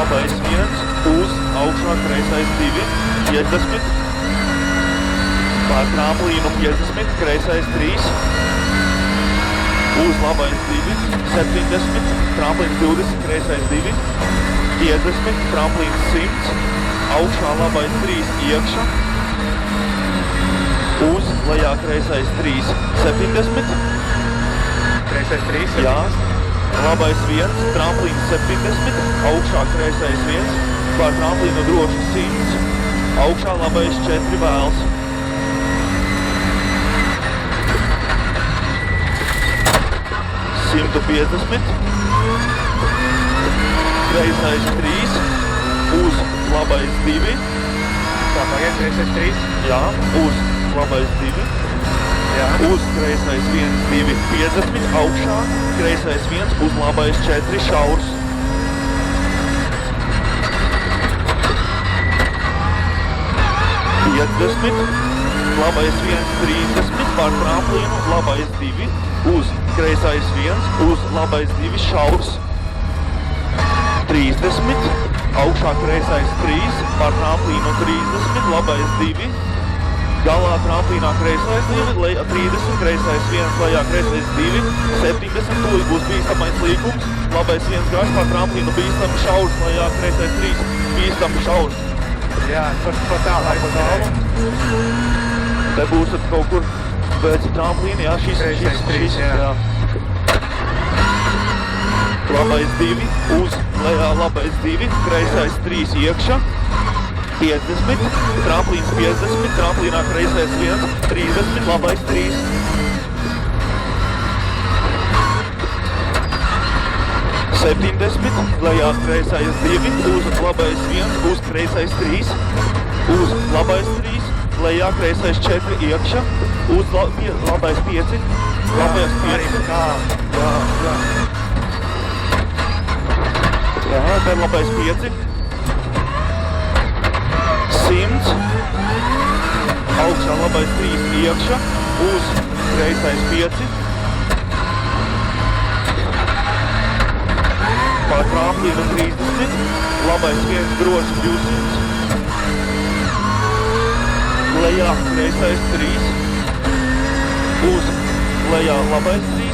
labais 1, uz, augšā, kreisais 2, 50, pār tramplīnu 50, kreisais 3, uz, labais 2, 70, tramplīns 20, kreisais 2, 50, tramplīns 100, augšā, labais 3, iekšā, uz, lejā, kreisais 3, 70, Kreisais 3, 70. jā, labais 1, tramplīns 70, augšā kreisais 1, pār tramplīnu droši 100, augšā labais 4 vēls. $150, kreisais 3, uz labais 2, Tā pagaiet, kreisais 3. jā, uz labais 2, Jā. uz kreisais 1, 2, 50, augšā, kreisais 1, uz labais 4, šaurs. Labais 1, 30, pār tramplīnu, labais 2, uz kreisais 1, uz labais 2, šaurs. 30, augšā kreisais 3, pār tramplīnu 30, labais 2, galā tramplīnā kreisais 2, lejā 30, kreisais 1, lejā kreisais 2, 70, tūlīt būs bīstamais līkums, labais 1 garš, pār tramplīnu bīstami šaurs, lejā kreisais 3, bīstami šaurs. Jā, par tālāk uz tālu. Te būsat kaut kur pēc tramplīna, jā, Kreisais 3, jā. Labais 2, uz, lejā labais 2, kreisais 3 iekšā, 50, tramplīns 50, tramplīnā kreisais 1, 30, labais 3. Lejā kreisais 2, uz labais 1, uz kreisais 3, uz labais 3, lejā kreisais 4 iekšā, uz labais 5, labais 5. Jā, te labais 5. 100, augšā labais 3 iekšā, uz kreisais 5, pār tramplīnu 30, labais 1 droši 200, lejā kreisais 3, uz lejā labais 3,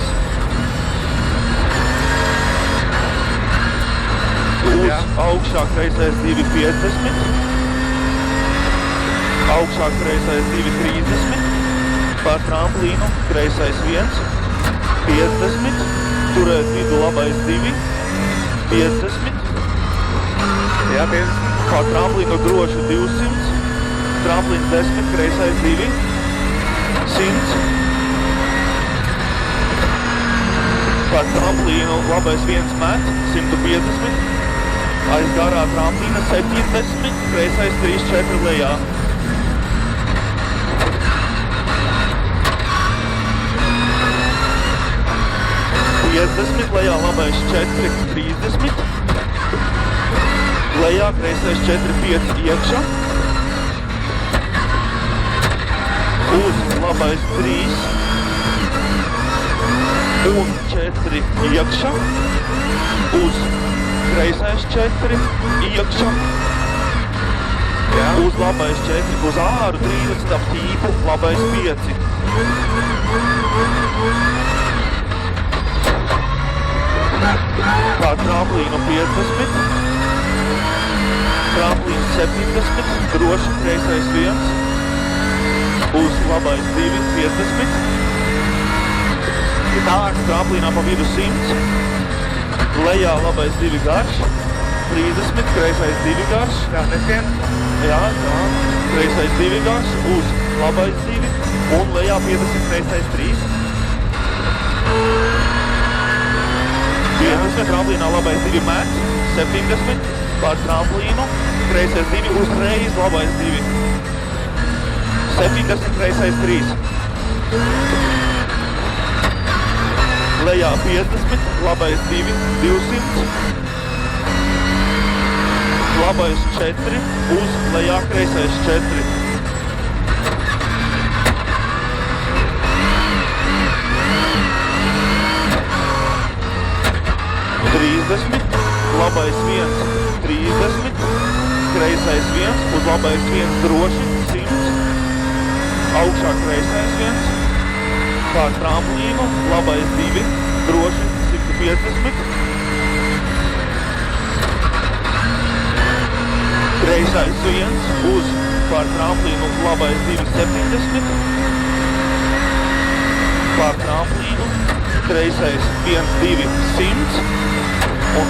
uz augšā kreisais 2, 50, augšā kreisais 2, 30, pār tramplīnu kreisais 1, 50, turēt vidu labais 2, 50, Jā, 50. pār tramplīnu droši 200, tramplīns 10, kreisais 2, 100, pār tramplīnu labais 1 met, 150, aiz garā tramplīna 70, kreisais 3, 4 lejā. Lejā labais 4, 30, lejā kreisais 4, 5 iekšā, uz labais 3 un 4 iekšā, uz kreisais 4 iekšā, uz labais 4, uz āru 30 ap tīpu, labais 5. Pār tramplīnu 50, tramplīns 70, droši kreisais 1, uz labais 2, 50, tālāk tramplīnā pa vidu 100, lejā labais 2 garš, 30, kreisais 2 garš, jā, kreisais 2 garš, uz labais 2, un lejā 50, kreisais 3. 50, tramplīnā labais 2 met, 70, pār tramplīnu, kreisais 2, uzreiz labais 2. 70, kreisais 3. Lejā 50, labais 2, 200, labais 4, uz lejā kreisais 4. 30, labais 1, 30, kreisais 1, uz labais 1 droši, 100, augšā kreisais 1, pār tramplīnu, labais 2, droši, 150, kreisais 1, uz pār tramplīnu, labais 2, 70, pār tramplīnu, kreisais 1, 2, 100, un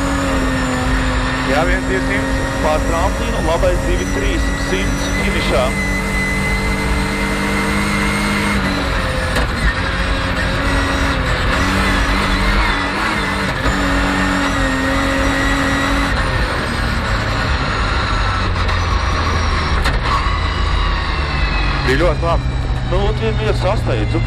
Jā, 1, 2, 100. pār tramplīnu, labais 2, 3, 100, finišā. Bija ļoti labi. Nu, vienmēr sasteidzu.